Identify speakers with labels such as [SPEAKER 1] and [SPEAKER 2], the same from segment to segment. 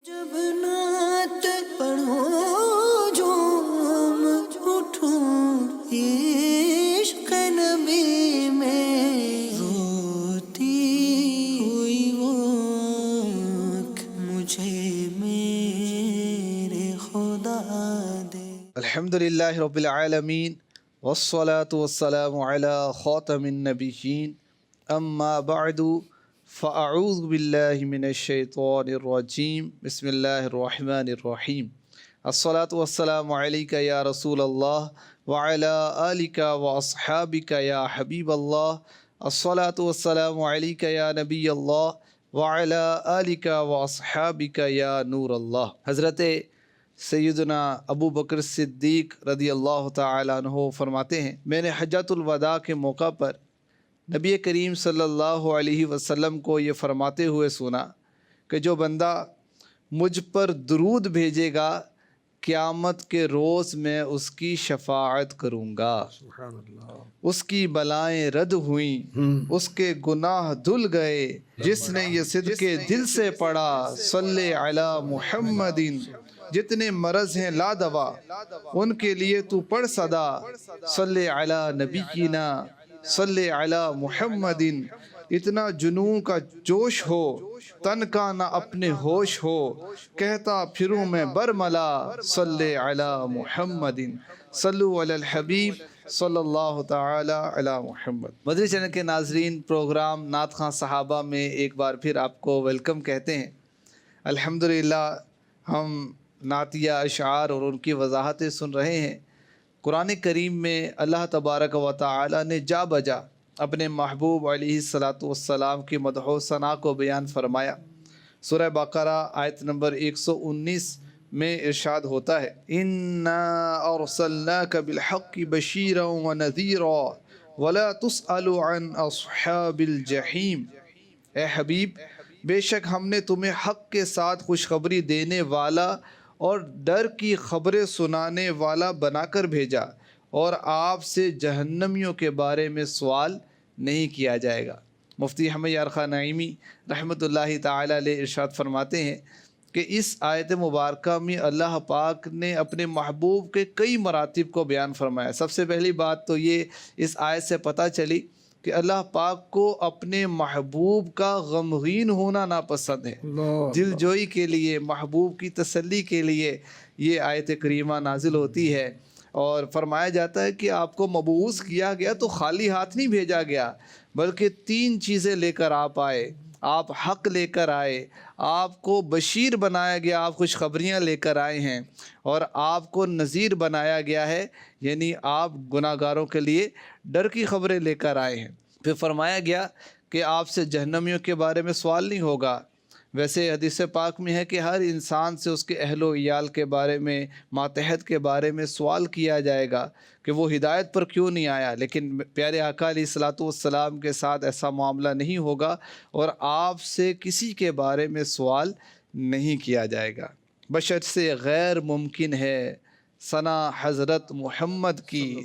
[SPEAKER 1] جب نعت پڑھو جھوم اٹھوں عشق نبی میں روتی ہوئی وہ آنکھ مجھے میرے خدا دے۔
[SPEAKER 2] الحمدللہ رب العالمین والصلاة والسلام علی خاتم النبیین اما بعد فاعوذ باللہ من الشیطان الرجیم بسم اللہ الرحمن الرحیم الصلاة والسلام علیک یا رسول اللہ وعلی آلک واصحابک یا حبیب اللہ الصلاة والسلام علیک یا نبی اللہ وعلی آلک واصحابک یا نور اللہ۔ حضرت سیدنا ابو بکر صدیق رضی اللہ تعالیٰ عنہ فرماتے ہیں، میں نے حجۃ الوداع کے موقع پر نبی کریم صلی اللہ علیہ وسلم کو یہ فرماتے ہوئے سنا کہ جو بندہ مجھ پر درود بھیجے گا قیامت کے روز میں اس کی شفاعت کروں گا،
[SPEAKER 3] سبحان اللہ۔
[SPEAKER 2] اس کی بلائیں رد ہوئیں، اس کے گناہ دھل گئے، جس نے یہ صدقے دل سے پڑھا صلی علی محمد، جتنے مرض ہیں لا دوا ان کے لیے تو پڑھ صدا صلی علی نبینا صلی علی محمد۔ اتنا جنون کا جوش ہو تن کا نہ اپنے ہوش ہو، کہتا پھروں میں برملا صلی علی محمد، صلو علی الحبیب صلی اللہ تعالی علی محمد۔ مدری چینل کے ناظرین، پروگرام نعت خواں صحابہ میں ایک بار پھر آپ کو ویلکم کہتے ہیں۔ الحمدللہ ہم نعتیہ اشعار اور ان کی وضاحتیں سن رہے ہیں۔ قرآن کریم میں اللہ تبارک و تعالی نے جا بجا اپنے محبوب علیہ السلام کی مدح و ثنا کو بیان فرمایا۔ سورہ بقرہ آیت نمبر 119 میں ارشاد ہوتا ہے، اِنَّا أَرْسَلْنَاكَ بِالْحَقِّ بَشِيرًا وَنَذِيرًا وَلَا تُسْأَلُ عَنْ أَصْحَابِ الْجَحِيمِ۔ اے حبیب، بے شک ہم نے تمہیں حق کے ساتھ خوشخبری دینے والا اور ڈر کی خبریں سنانے والا بنا کر بھیجا، اور آپ سے جہنمیوں کے بارے میں سوال نہیں کیا جائے گا۔ مفتی احمد یار خان نعیمی رحمۃ اللہ تعالی علیہ ارشاد فرماتے ہیں کہ اس آیت مبارکہ میں اللہ پاک نے اپنے محبوب کے کئی مراتب کو بیان فرمایا۔ سب سے پہلی بات تو یہ اس آیت سے پتہ چلی کہ اللہ پاک کو اپنے محبوب کا غمگین ہونا ناپسند ہے۔ دل جوئی کے لیے، محبوب کی تسلی کے لیے یہ آیت کریمہ نازل ہوتی ہے، اور فرمایا جاتا ہے کہ آپ کو مبعوث کیا گیا تو خالی ہاتھ نہیں بھیجا گیا، بلکہ 3 چیزیں لے کر آپ آئے۔ آپ حق لے کر آئے، آپ کو بشیر بنایا گیا، آپ خوشخبریاں لے کر آئے ہیں، اور آپ کو نذیر بنایا گیا ہے، یعنی آپ گناہ گاروں کے لیے ڈر کی خبریں لے کر آئے ہیں۔ پھر فرمایا گیا کہ آپ سے جہنمیوں کے بارے میں سوال نہیں ہوگا۔ ویسے حدیث پاک میں ہے کہ ہر انسان سے اس کے اہل و عیال کے بارے میں، ماتحت کے بارے میں سوال کیا جائے گا کہ وہ ہدایت پر کیوں نہیں آیا، لیکن پیارے آقا علیہ الصلوۃ والسلام کے ساتھ ایسا معاملہ نہیں ہوگا، اور آپ سے کسی کے بارے میں سوال نہیں کیا جائے گا۔ بشر سے غیر ممکن ہے ثنا حضرت محمد کی،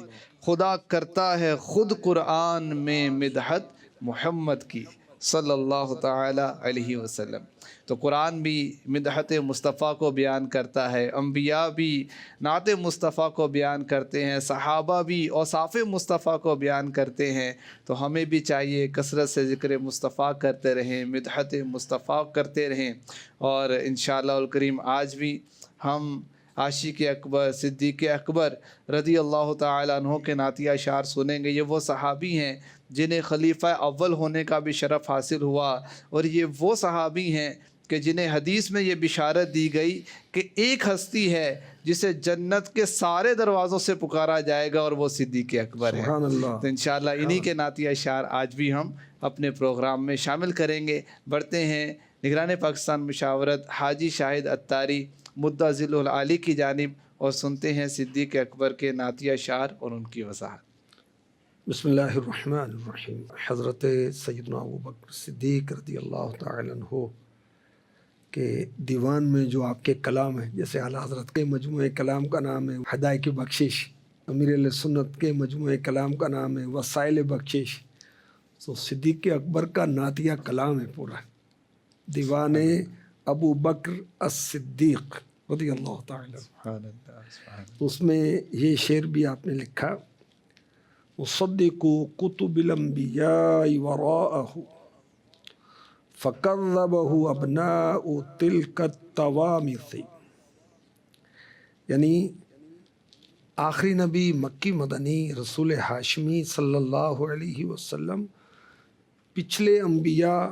[SPEAKER 2] خدا کرتا ہے خود قرآن میں مدحت محمد کی صلی اللہ تعالی علیہ وسلم۔ تو قرآن بھی مدحت مصطفیٰ کو بیان کرتا ہے، انبیاء بھی نعت مصطفیٰ کو بیان کرتے ہیں، صحابہ بھی اوصاف مصطفیٰ کو بیان کرتے ہیں۔ تو ہمیں بھی چاہیے کثرت سے ذکر مصطفیٰ کرتے رہیں، مدحت مصطفیٰ کرتے رہیں، اور انشاءاللہ الکریم آج بھی ہم عاشق اکبر صدیق اکبر رضی اللہ تعالیٰ عنہ کے نعتیہ اشعار سنیں گے۔ یہ وہ صحابی ہیں جنہیں خلیفہ اول ہونے کا بھی شرف حاصل ہوا، اور یہ وہ صحابی ہیں کہ جنہیں حدیث میں یہ بشارت دی گئی کہ ایک ہستی ہے جسے جنت کے سارے دروازوں سے پکارا جائے گا، اور وہ صدیق اکبر ہے۔
[SPEAKER 3] سبحان اللہ۔
[SPEAKER 2] تو انشاءاللہ انہی کے نعتیہ اشعار آج بھی ہم اپنے پروگرام میں شامل کریں گے۔ بڑھتے ہیں نگران پاکستان مشاورت حاجی شاہد اتاری مدعا ذل العالی کی جانب، اور سنتے ہیں صدیق اکبر کے نعتیہ اشعار اور ان کی وضاحت۔
[SPEAKER 3] بسم اللہ الرحمن الرحیم۔ حضرت سیدنا ابو بکر صدیق رضی اللہ تعالی عنہ کے دیوان میں جو آپ کے کلام ہیں، جیسے اعلیٰ حضرت کے مجموعہ کلام کا نام ہے ہدایت کی بخشش، امیر علیہ سنت کے مجموعہ کلام کا نام ہے وسائل بخشش، تو صدیق اکبر کا نعتیہ کلام ہے پورا، دیوان ابو بکر الصدیق رضی اللہ تعالی عنہ،
[SPEAKER 2] سبحان اللہ سبحان
[SPEAKER 3] اس میں یہ شعر بھی آپ نے لکھا، مصدق کتب الانبیاء وراءہ فکذبہ ابناء تلک التوامث، یعنی آخری نبی مکی مدنی رسول ہاشمی صلی اللہ علیہ وسلم پچھلے انبیاء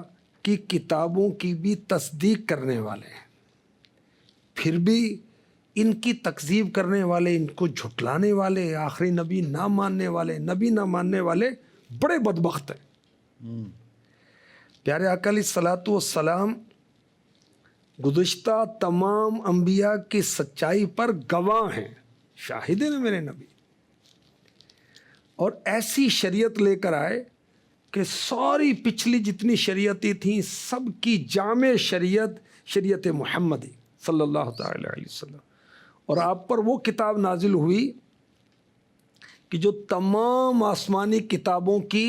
[SPEAKER 3] کی کتابوں کی بھی تصدیق کرنے والے ہیں، پھر بھی ان کی تکذیب کرنے والے، ان کو جھٹلانے والے، آخری نبی نہ ماننے والے، نبی نہ ماننے والے بڑے بدبخت ہیں۔ پیارے آقا علیہ الصلوۃ والسلام گزشتہ تمام انبیاء کی سچائی پر گواہ ہیں، شاہد ہیں میرے نبی، اور ایسی شریعت لے کر آئے کہ ساری پچھلی جتنی شریعتیں تھیں سب کی جامع شریعت محمدی صلی اللہ تعالی علیہ وسلم، اور آپ پر وہ کتاب نازل ہوئی کہ جو تمام آسمانی کتابوں کی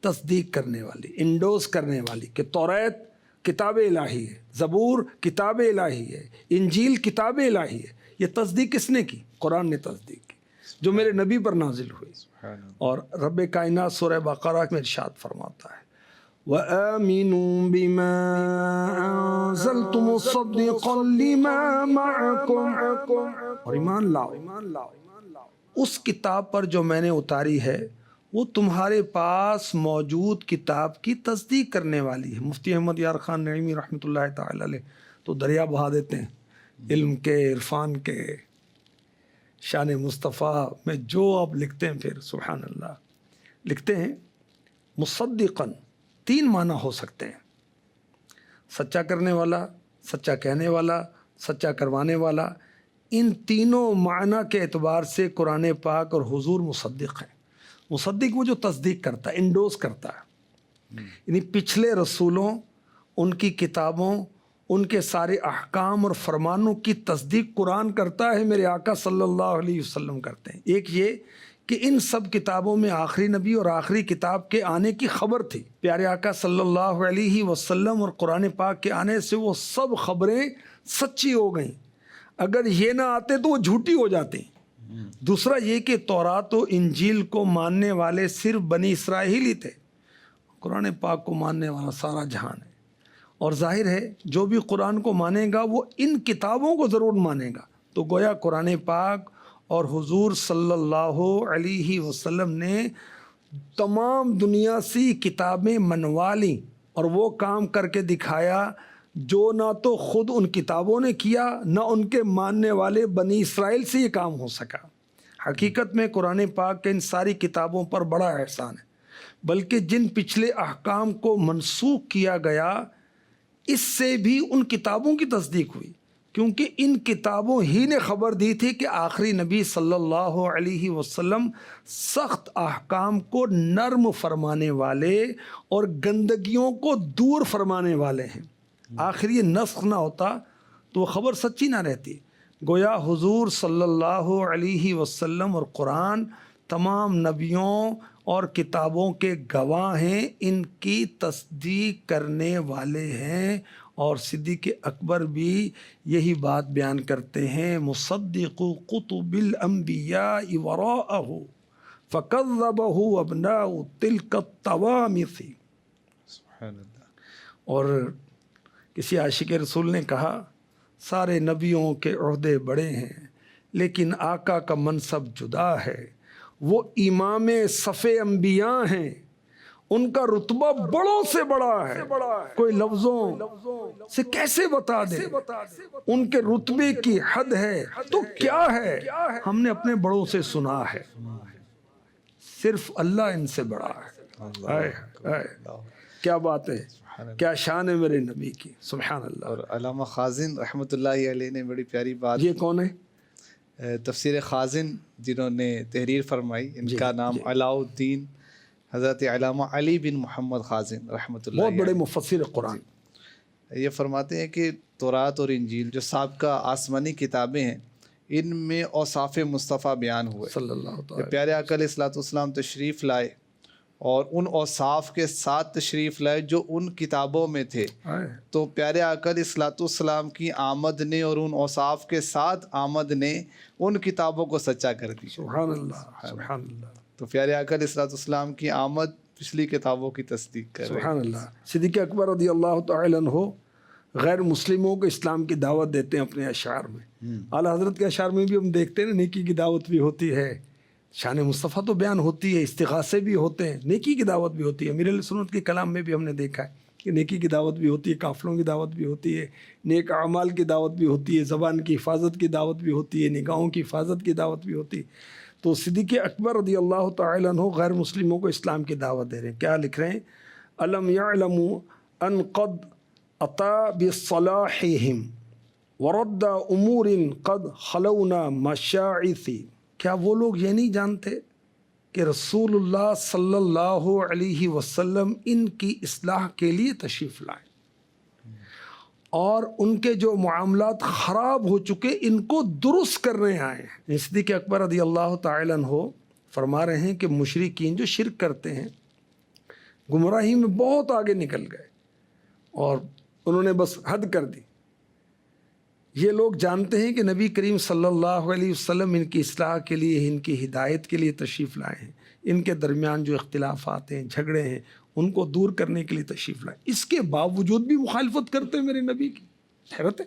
[SPEAKER 3] تصدیق کرنے والی، انڈوز کرنے والی، کہ توریت کتاب الہی ہے، زبور کتاب الہی ہے، انجیل کتاب الہی ہے، یہ تصدیق کس نے کی؟ قرآن نے تصدیق کی، جو میرے نبی پر نازل ہوئی۔ اور رب کائنات سورہ بقرہ میں ارشاد فرماتا ہے وَآمِنُوا بِمَا أَنزَلْتُ مُصَدِّقًا لِمَا مَعَكُمْ، اور ایمان لاؤ اس کتاب پر جو میں نے اتاری ہے، وہ تمہارے پاس موجود کتاب کی تصدیق کرنے والی ہے۔ مفتی احمد یار خان نعیمی رحمۃ اللہ تعالی علیہ تو دریا بہا دیتے ہیں علم کے، عرفان کے، شان مصطفیٰ میں جو آپ لکھتے ہیں، پھر سبحان اللہ لکھتے ہیں مصدقاً تین معنی ہو سکتے ہیں، سچا کرنے والا، سچا کہنے والا، سچا کروانے والا۔ ان تینوں معنی کے اعتبار سے قرآن پاک اور حضور مصدق ہیں۔ مصدق وہ جو تصدیق کرتا ہے، انڈوز کرتا ہے، یعنی پچھلے رسولوں، ان کی کتابوں، ان کے سارے احکام اور فرمانوں کی تصدیق قرآن کرتا ہے، میرے آقا صلی اللہ علیہ وسلم کرتے ہیں۔ ایک یہ کہ ان سب کتابوں میں آخری نبی اور آخری کتاب کے آنے کی خبر تھی، پیارے آقا صلی اللہ علیہ وسلم اور قرآن پاک کے آنے سے وہ سب خبریں سچی ہو گئیں، اگر یہ نہ آتے تو وہ جھوٹی ہو جاتی۔ دوسرا یہ کہ تورات و انجیل کو ماننے والے صرف بنی اسرائیل ہی تھے، قرآن پاک کو ماننے والا سارا جہان ہے، اور ظاہر ہے جو بھی قرآن کو مانے گا وہ ان کتابوں کو ضرور مانے گا۔ تو گویا قرآن پاک اور حضور صلی اللہ علیہ وسلم نے تمام دنیا سے کتابیں منوا لیں، اور وہ کام کر کے دکھایا جو نہ تو خود ان کتابوں نے کیا، نہ ان کے ماننے والے بنی اسرائیل سے یہ کام ہو سکا۔ حقیقت میں قرآن پاک کے ان ساری کتابوں پر بڑا احسان ہے، بلکہ جن پچھلے احکام کو منسوخ کیا گیا اس سے بھی ان کتابوں کی تصدیق ہوئی، کیونکہ ان کتابوں ہی نے خبر دی تھی کہ آخری نبی صلی اللہ علیہ وسلم سخت احکام کو نرم فرمانے والے اور گندگیوں کو دور فرمانے والے ہیں۔ آخر یہ نسخ نہ ہوتا تو وہ خبر سچی نہ رہتی۔ گویا حضور صلی اللہ علیہ وسلم اور قرآن تمام نبیوں اور کتابوں کے گواہ ہیں، ان کی تصدیق کرنے والے ہیں، اور صدیق اکبر بھی یہی بات بیان کرتے ہیں، مصدق کتب الانبیاء وراءہ فکذبہ ابناء تلک التوامث۔
[SPEAKER 2] سبحان اللہ۔
[SPEAKER 3] اور کسی عاشق رسول نے کہا سارے نبیوں کے عہدے بڑے ہیں لیکن آقا کا منصب جدا ہے، وہ امام صف انبیاء ہیں، ان کا رتبہ بڑوں سے بڑا ہے، کوئی لفظوں سے کیسے بتا دے، ان کے رتبے کی حد ہے تو کیا ہے، ہم نے اپنے بڑوں سے سنا ہے، صرف اللہ ان سے بڑا ہے۔ کیا بات ہے، کیا شان ہے میرے نبی کی، سبحان اللہ۔
[SPEAKER 2] اور علامہ خازن رحمۃ اللہ علیہ نے بڑی پیاری بات،
[SPEAKER 3] یہ کون ہے؟
[SPEAKER 2] تفسیر خازن جنہوں نے تحریر فرمائی، ان کا نام علاء الدین حضرت علامہ علی بن محمد خازن رحمۃ اللہ
[SPEAKER 3] بہت بڑے
[SPEAKER 2] علیہ
[SPEAKER 3] مفسر قرآن۔
[SPEAKER 2] یہ فرماتے ہیں کہ تورات اور انجیل جو سابقہ آسمانی کتابیں ہیں، ان میں اوصاف مصطفیٰ بیان ہوئے،
[SPEAKER 3] صلی اللہ تعالی۔
[SPEAKER 2] پیارے آقا علیہ الصلوۃ والسلام تشریف لائے اور ان اوصاف کے ساتھ تشریف لائے جو ان کتابوں میں تھے. تو پیارے آقا علیہ الصلوۃ والسلام کی آمد نے اور ان اوصاف کے ساتھ آمد نے ان کتابوں کو سچا کر دیا.
[SPEAKER 3] سبحان اللہ، سبحان اللہ.
[SPEAKER 2] تو پیارے آقا علیہ الصلوۃ والسلام کی آمد پچھلی کتابوں کی تصدیق کر رہی ہے.
[SPEAKER 3] سبحان اللہ. صدیق اکبر رضی اللہ تعالی عنہ غیر مسلموں کو اسلام کی دعوت دیتے ہیں اپنے اشعار میں. اعلیٰ حضرت کے اشعار میں بھی ہم دیکھتے ہیں نا، نیکی کی دعوت بھی ہوتی ہے، شان مصطفیٰ تو بیان ہوتی ہے، استغاثے بھی ہوتے ہیں، نیکی کی دعوت بھی ہوتی ہے. امیر علیہ سنت کے کلام میں بھی ہم نے دیکھا ہے کہ نیکی کی دعوت بھی ہوتی ہے، قافلوں کی دعوت بھی ہوتی ہے، نیک اعمال کی دعوت بھی ہوتی ہے، زبان کی حفاظت کی دعوت بھی ہوتی ہے، نگاہوں کی حفاظت کی دعوت بھی ہوتی ہے. تو صدیق اکبر رضی اللہ تعالی عنہ غیر مسلموں کو اسلام کی دعوت دے رہے ہیں. کیا لکھ رہے ہیں؟ الم یعلموا ان قد اطا بصلاحہم ورد امور قد خلونا مشاعث. کیا وہ لوگ یہ نہیں جانتے کہ رسول اللہ صلی اللہ علیہ وسلم ان کی اصلاح کے لیے تشریف لائیں اور ان کے جو معاملات خراب ہو چکے ان کو درست کرنے آئے ہیں. صدیق اکبر رضی اللہ تعالی عنہ فرما رہے ہیں کہ مشرکین جو شرک کرتے ہیں گمراہی میں بہت آگے نکل گئے اور انہوں نے بس حد کر دی. یہ لوگ جانتے ہیں کہ نبی کریم صلی اللہ علیہ وسلم ان کی اصلاح کے لیے، ان کی ہدایت کے لیے تشریف لائے ہیں، ان کے درمیان جو اختلافات ہیں، جھگڑے ہیں، ان کو دور کرنے کے لیے تشریف لائے. اس کے باوجود بھی مخالفت کرتے ہیں میرے نبی کی. حیرت ہے.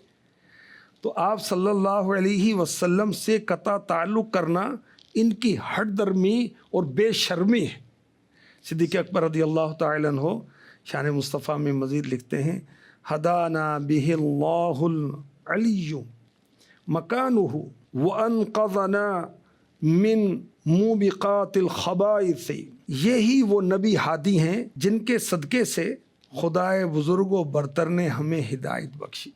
[SPEAKER 3] تو آپ صلی اللہ علیہ وسلم سے قطع تعلق کرنا ان کی ہٹ درمی اور بے شرمی ہے. صدیق اکبر رضی اللہ تعالی عنہ شان مصطفیٰ میں مزید لکھتے ہیں ہدانا بہ اللہ العلی مکانہ وانقذنا من موبقات الخبائث. یہی وہ نبی ہادی ہیں جن کے صدقے سے خدائے بزرگ و برتر نے ہمیں ہدایت بخشی،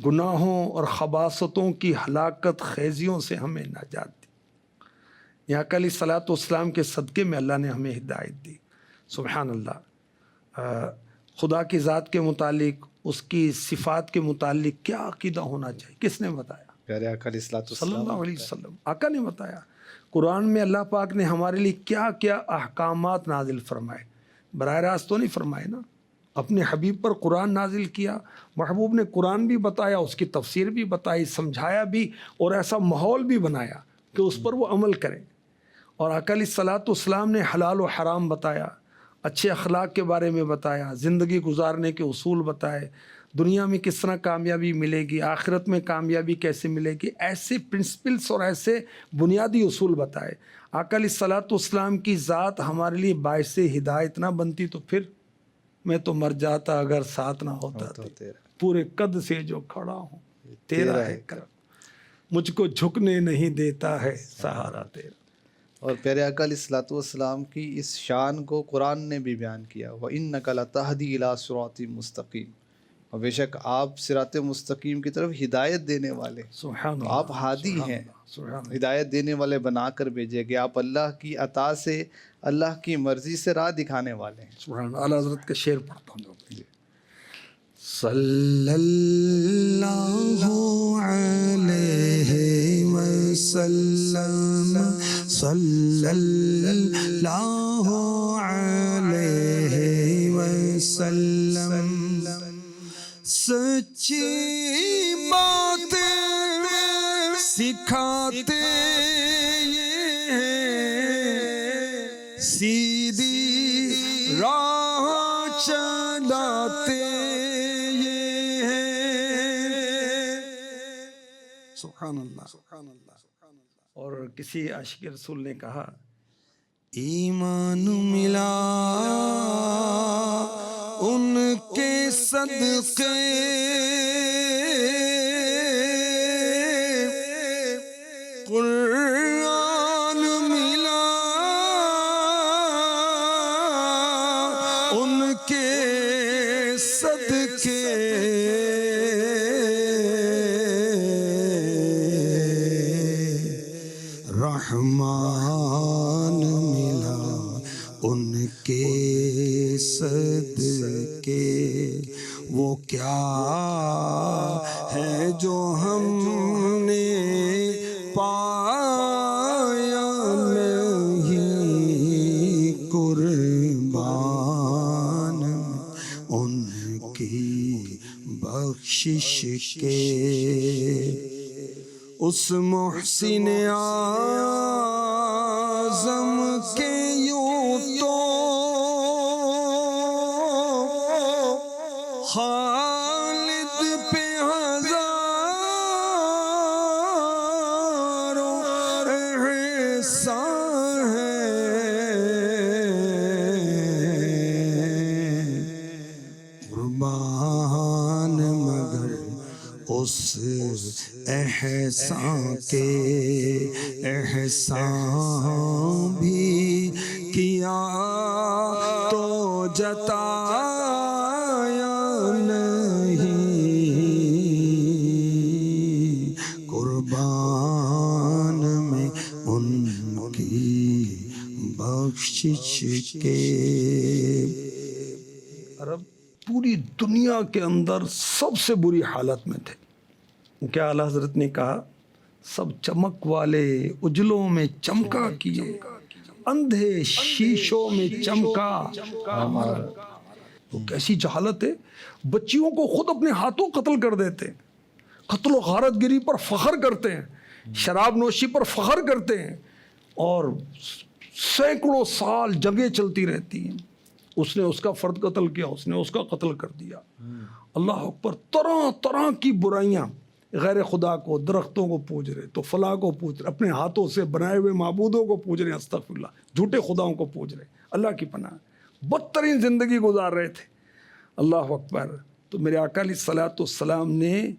[SPEAKER 3] گناہوں اور خباثتوں کی ہلاکت خیزیوں سے ہمیں نجات دی. یہاں علیہ الصلوۃ والسلام کے صدقے میں اللہ نے ہمیں ہدایت دی. سبحان اللہ. خدا کی ذات کے متعلق، اس کی صفات کے متعلق کیا عقیدہ ہونا چاہیے؟ کس نے بتایا؟
[SPEAKER 2] پیارے آقا علیہ الصلوۃ
[SPEAKER 3] صلی
[SPEAKER 2] والسلام
[SPEAKER 3] اللہ علیہ وسلم. آقا نے بتایا. قرآن میں اللہ پاک نے ہمارے لیے کیا کیا احکامات نازل فرمائے. براہ راست تو نہیں فرمائے نا، اپنے حبیب پر قرآن نازل کیا، محبوب نے قرآن بھی بتایا، اس کی تفسیر بھی بتائی، سمجھایا بھی، اور ایسا ماحول بھی بنایا کہ اس پر وہ عمل کریں. اور آقا علیہ الصلوۃ والسلام نے حلال و حرام بتایا، اچھے اخلاق کے بارے میں بتایا، زندگی گزارنے کے اصول بتائے، دنیا میں کس طرح کامیابی ملے گی، آخرت میں کامیابی کیسے ملے گی، ایسے پرنسپلس اور ایسے بنیادی اصول بتائے. آقا علیہ الصلوۃ والسلام کی ذات ہمارے لیے باعث ہدایت نہ بنتی تو پھر میں تو مر جاتا اگر ساتھ نہ ہوتا. پورے قد سے جو کھڑا ہوں تیرا ہے کرم، مجھ کو جھکنے نہیں دیتا ہے سہارا تیرا.
[SPEAKER 2] اور پیارے آقا علیہ الصلوۃ والسلام کی اس شان کو قرآن نے بھی بیان کیا، وَإِنَّكَ لَتَهْدِي إِلَىٰ صِرَاطٍ مُسْتَقِيمٍ. اور بے شک آپ صراط مستقیم کی طرف ہدایت دینے والے.
[SPEAKER 3] سبحان اللہ.
[SPEAKER 2] آپ ہادی ہیں، ہدایت دینے والے بنا کر بھیجے کہ آپ اللہ کی عطا سے، اللہ کی مرضی سے راہ دکھانے والے ہیں.
[SPEAKER 3] سبحان اللہ. اعلیٰ حضرت کا شعر پڑھتا ہوں. صلی اللہ علیہ وسلم، صلی اللہ علیہ وسلم. سچی بات سکھاتے یہ ہیں، سیدھی راہ چلاتے یہ ہیں. سبحان اللہ. سبحان اللہ. اور کسی عاشق رسول نے کہا ایمان ملا ان کے صدقے، قرآن ملا ان کے صدقے، رحمان ملا ان کے صدقے. وہ کیا ہے جو ہم نے پایا نہیں قرآن بخشش کے اس محسن اعظم کے یوں تو خالد پہ ہزاروں احسان ہے، قربان مگر اس احسان کے احسان بھی کیا تو جتایا نہیں، قربان میں ان کی بخشش کے۔ عرب پوری دنیا کے اندر سب سے بری حالت میں تھے، کیا اعلیٰ حضرت نے کہا سب چمک والے اجلوں میں چمکا کیے، اندھے شیشوں میں چمکا۔ وہ کیسی جہالت ہے، بچیوں کو خود اپنے ہاتھوں قتل کر دیتے ہیں، قتل و غارت گری پر فخر کرتے ہیں، شراب نوشی پر فخر کرتے ہیں، اور سینکڑوں سال جنگیں چلتی رہتی ہیں۔ اس نے اس کا فرد قتل کیا، اس نے اس کا قتل کر دیا۔ اللہ اکبر، طرح طرح کی برائیاں، غیر خدا کو، درختوں کو پوج رہے تو فلاں کو پوج رہے، اپنے ہاتھوں سے بنائے ہوئے معبودوں کو پوج رہے، استغفر اللہ، جھوٹے خداؤں کو پوج رہے، اللہ کی پناہ، بدترین زندگی گزار رہے تھے۔ اللہ اکبر، تو میرے آقا علیہ الصلوۃ والسلام نے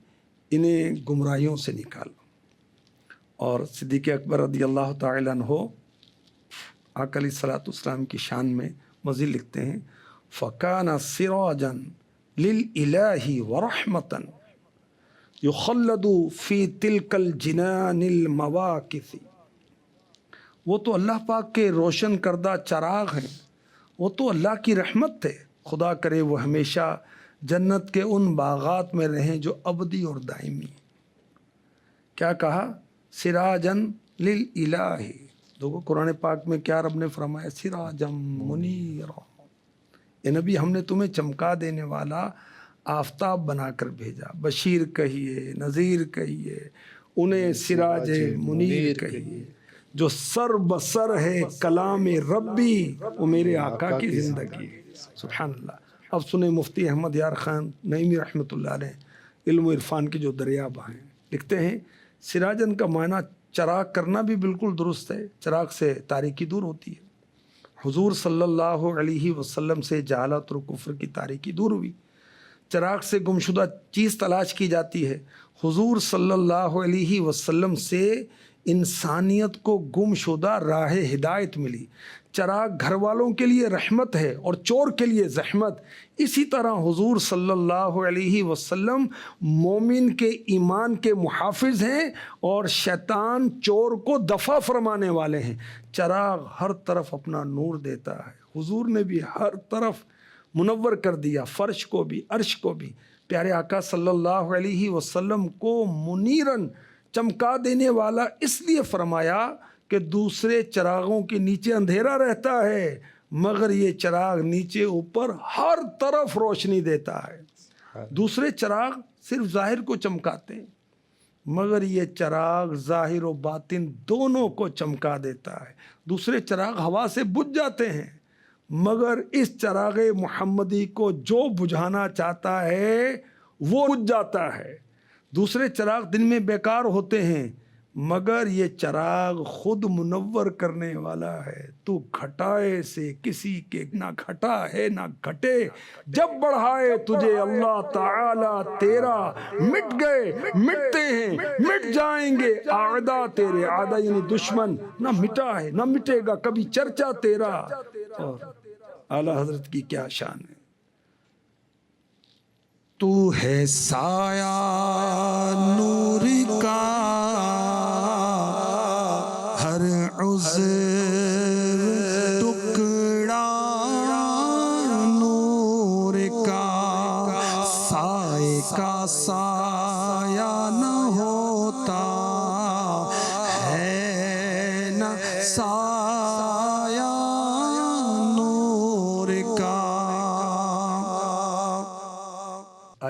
[SPEAKER 3] انہیں گمراہیوں سے نکالا۔ اور صدیق اکبر رضی اللہ تعالیٰ عنہ آقا علیہ الصلوۃ والسلام کی شان میں مزید لکھتے ہیں، فَكَانَ سِرَاجًا لِلْإِلَٰهِ وَرَحْمَةً يُخَلَّدُ فِي تِلْكَ الْجِنَانِ الْمَوَاقِفِ۔ وہ تو اللہ پاک کے روشن کردہ چراغ ہیں، وہ تو اللہ کی رحمت تھے، خدا کرے وہ ہمیشہ جنت کے ان باغات میں رہیں جو ابدی اور دائمی ہیں۔ کیا کہا؟ سراجن للالہ۔ دیکھو قرآن پاک میں کیا رب نے فرمایا، سراجم منیرا، اے نبی ہم نے تمہیں چمکا دینے والا آفتاب بنا کر بھیجا، بشیر کہیے، نذیر کہیے، انہیں سراج منیر کہیے، جو سر بسر ہے کلام ربی، وہ میرے آقا کی زندگی ہے۔ سبحان اللہ۔ اب سنیں مفتی احمد یار خان نعیمی رحمۃ اللہ علیہ علم و عرفان کے جو دریا بہائیں، لکھتے ہیں سراجن کا معنی چراغ کرنا بھی بالکل درست ہے، چراغ سے تاریکی دور ہوتی ہے۔ حضور صلی اللہ علیہ وسلم سے جہالت اور کفر کی تاریکی دور ہوئی، چراغ سے گمشدہ چیز تلاش کی جاتی ہے۔ حضور صلی اللہ علیہ وسلم سے انسانیت کو گمشدہ راہ ہدایت ملی۔ چراغ گھر والوں کے لیے رحمت ہے اور چور کے لیے زحمت۔ اسی طرح حضور صلی اللہ علیہ وسلم مومن کے ایمان کے محافظ ہیں اور شیطان چور کو دفع فرمانے والے ہیں۔ چراغ ہر طرف اپنا نور دیتا ہے، حضور نے بھی ہر طرف منور کر دیا، فرش کو بھی، عرش کو بھی۔ پیارے آقا صلی اللہ علیہ وسلم کو منیرن، چمکا دینے والا اس لیے فرمایا کہ دوسرے چراغوں کے نیچے اندھیرا رہتا ہے، مگر یہ چراغ نیچے اوپر ہر طرف روشنی دیتا ہے۔ دوسرے چراغ صرف ظاہر کو چمکاتے ہیں، مگر یہ چراغ ظاہر و باطن دونوں کو چمکا دیتا ہے۔ دوسرے چراغ ہوا سے بجھ جاتے ہیں، مگر اس چراغ محمدی کو جو بجھانا چاہتا ہے وہ بجھ جاتا ہے۔ دوسرے چراغ دن میں بیکار ہوتے ہیں، مگر یہ چراغ خود منور کرنے والا ہے۔ تو گھٹائے سے کسی کے نہ گھٹا ہے نہ گھٹے، جب بڑھائے تجھے اللہ تعالی تیرا، مٹ گئے مٹتے ہیں مٹ جائیں گے اعدا تیرے، اعدا یعنی دشمن، نہ مٹا ہے نہ مٹے گا کبھی چرچا تیرا۔ اور اعلیٰ حضرت کی کیا شان ہے، تو ہے سایہ نور کا ہر عضو ٹکڑا نور کا، سائے کا سایہ نہ ہوتا ہے نہ سایہ نور کا۔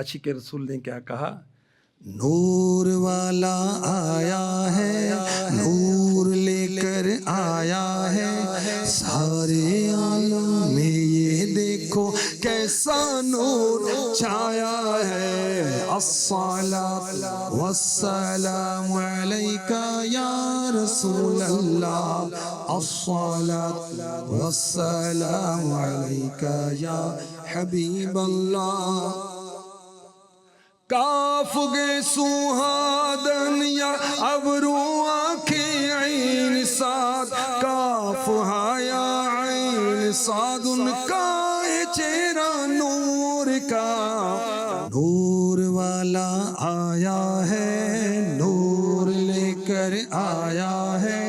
[SPEAKER 3] عاشق رسول نے کیا کہا؟
[SPEAKER 1] نور والا آیا ہے، نور لے کر آیا ہے، سارے عالم میں یہ دیکھو کیسا نور چھایا ہے۔ الصلاۃ والسلام علیک یا رسول اللہ، الصلاۃ والسلام علیک یا حبیب اللہ۔ کاف گے سوہادن یا ابرو آنکھیں عین ساد، کاف ہایا عین ساد، ان کا ہے چہرہ نور کا۔ نور والا آیا ہے، نور لے کر آیا ہے،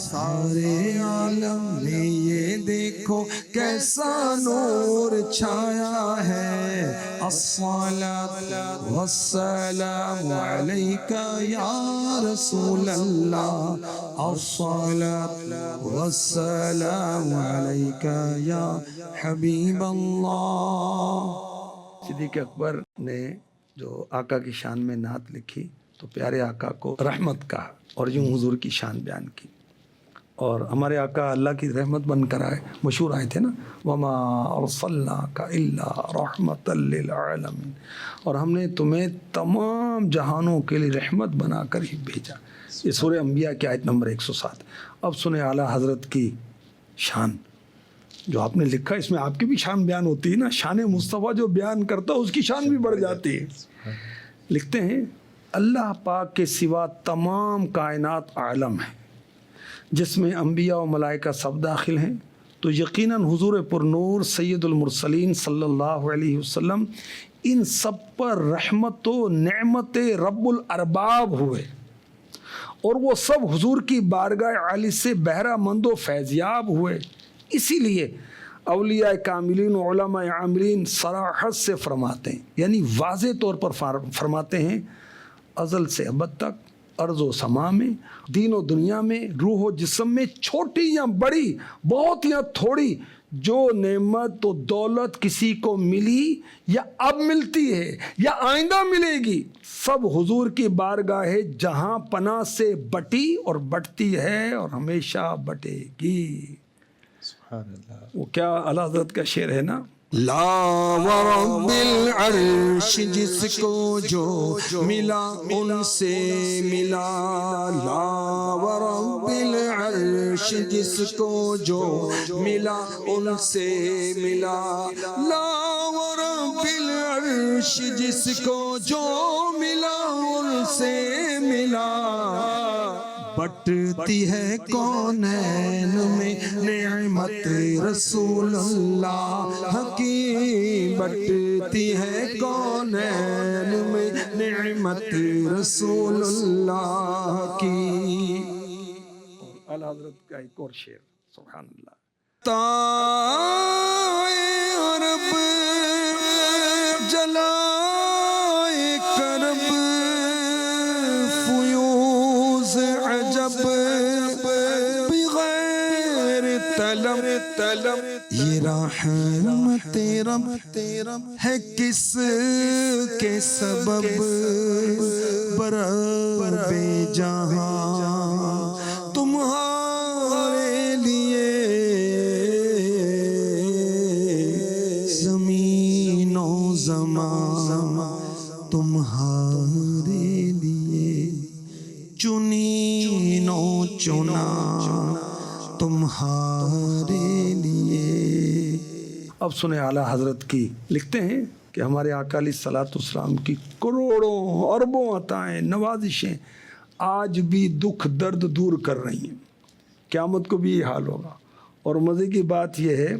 [SPEAKER 1] سارے عالم میں یہ دیکھو کیسا نور چھایا ہے۔ الصلاۃ والسلام علیک یا رسول اللہ، الصلاۃ والسلام علیک یا حبیب اللہ۔
[SPEAKER 3] صدیق اکبر نے جو آقا کی شان میں نعت لکھی تو پیارے آقا کو رحمت کہا اور یوں حضور کی شان بیان کی، اور ہمارے آقا اللہ کی رحمت بن کر آئے، مشہور آئے تھے نا، وما ارسلناک الا رحمۃ للعالمین، اور ہم نے تمہیں تمام جہانوں کے لیے رحمت بنا کر ہی بھیجا۔ یہ سورہ انبیاء کی آیت نمبر 107۔ اب سنیں اعلیٰ حضرت کی شان جو آپ نے لکھا، اس میں آپ کی بھی شان بیان ہوتی ہے نا، شان مصطفیٰ جو بیان کرتا ہے اس کی شان بھی بڑھ جاتی ہے۔ لکھتے ہیں اللہ پاک کے سوا تمام کائنات عالم ہے جس میں انبیاء و ملائکہ سب داخل ہیں، تو یقیناً حضور پر نور سید المرسلین صلی اللہ علیہ وسلم ان سب پر رحمت و نعمت رب الارباب ہوئے، اور وہ سب حضور کی بارگاہ عالی سے بہرہ مند و فیضیاب ہوئے۔ اسی لیے اولیاء کاملین و علماء عاملین صراحت سے فرماتے ہیں، یعنی واضح طور پر فرماتے ہیں، ازل سے ابد تک، ارض و سما میں، دین و دنیا میں، روح و جسم میں، چھوٹی یا بڑی، بہت یا تھوڑی، جو نعمت و دولت کسی کو ملی یا اب ملتی ہے یا آئندہ ملے گی، سب حضور کی بارگاہ جہاں پناہ سے بٹی اور بٹتی ہے اور ہمیشہ بٹے گی۔
[SPEAKER 2] سبحان اللہ۔
[SPEAKER 3] وہ کیا اعلیٰ حضرت کا شعر ہے نا،
[SPEAKER 1] لا ورب العرش جس کو جو ملا ان سے ملا، لا ورب العرش جس کو جو ملا ان سے ملا، لا ورب العرش جس کو جو ملا ان سے ملا۔ بٹتی ہے کونین میں نعمت رسول اللہ کی، بٹتی ہے کونین میں نعمت رسول اللہ کی۔
[SPEAKER 3] اعلیٰ حضرت کا ایک اور شعر، سبحان اللہ۔
[SPEAKER 1] تائے عرب جلائے کرب، فیوز عجب بغیر طلب، یہ رحمت رب ہے کس کے سبب، برب جہاں تمہارے لیے، زمین و زمان تمہارے لیے، چنین و چنا تمہارے لیے۔
[SPEAKER 3] اب سنیں اعلیٰ حضرت کی، لکھتے ہیں کہ ہمارے آقا علیہ الصلوۃ والسلام کی کروڑوں اربوں عطائیں نوازشیں آج بھی دکھ درد دور کر رہی ہیں، قیامت کو بھی یہ حال ہوگا۔ اور مزے کی بات یہ ہے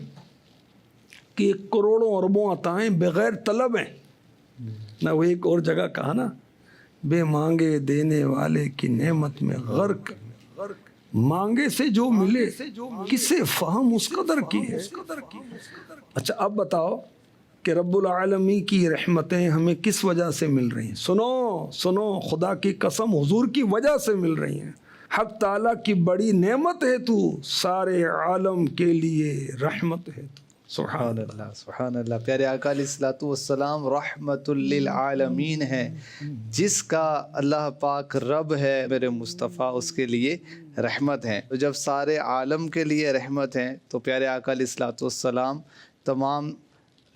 [SPEAKER 3] کہ کروڑوں اربوں عطائیں بغیر طلب ہیں نہ، وہ ایک اور جگہ کہا نا، بے مانگے دینے والے کی نعمت میں غرق، مانگے سے جو ملے کسے فہم اس قدر کی ہے۔ اچھا اب بتاؤ کہ رب العالمین کی رحمتیں ہمیں کس وجہ سے مل رہی ہیں؟ سنو، خدا کی قسم حضور کی وجہ سے مل رہی ہیں۔ حق تعالیٰ کی بڑی نعمت ہے تو، سارے عالم کے لیے رحمت ہے تو۔ سبحان اللہ.
[SPEAKER 2] سبحان اللہ. پیارے آقا علیہ الصلوۃ والسلام رحمت للعالمین ہیں. جس کا اللہ پاک رب ہے میرے مصطفیٰ، اس کے لیے رحمت ہیں. تو جب سارے عالم کے لیے رحمت ہیں تو پیارے آقا علیہ الصلوۃ والسلام تمام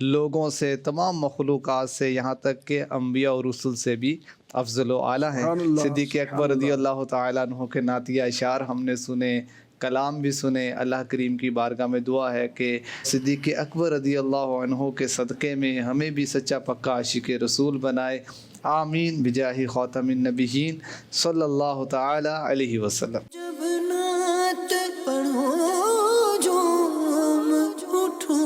[SPEAKER 2] لوگوں سے، تمام مخلوقات سے، یہاں تک کہ انبیاء اور رسل سے بھی افضل و اعلیٰ ہیں.
[SPEAKER 3] سبحان اللہ،
[SPEAKER 2] صدیق اکبر رضی اللہ تعالیٰ عنہ کے نعتیہ اشعار ہم نے سنے، کلام بھی سنے. اللہ کریم کی بارگاہ میں دعا ہے کہ صدیق اکبر رضی اللہ عنہ کے صدقے میں ہمیں بھی سچا پکا عاشق رسول بنائے. آمین بجاہ خاتم النبیین صلی اللہ تعالی علیہ وسلم.
[SPEAKER 1] جب نعت پڑھو جو اٹھو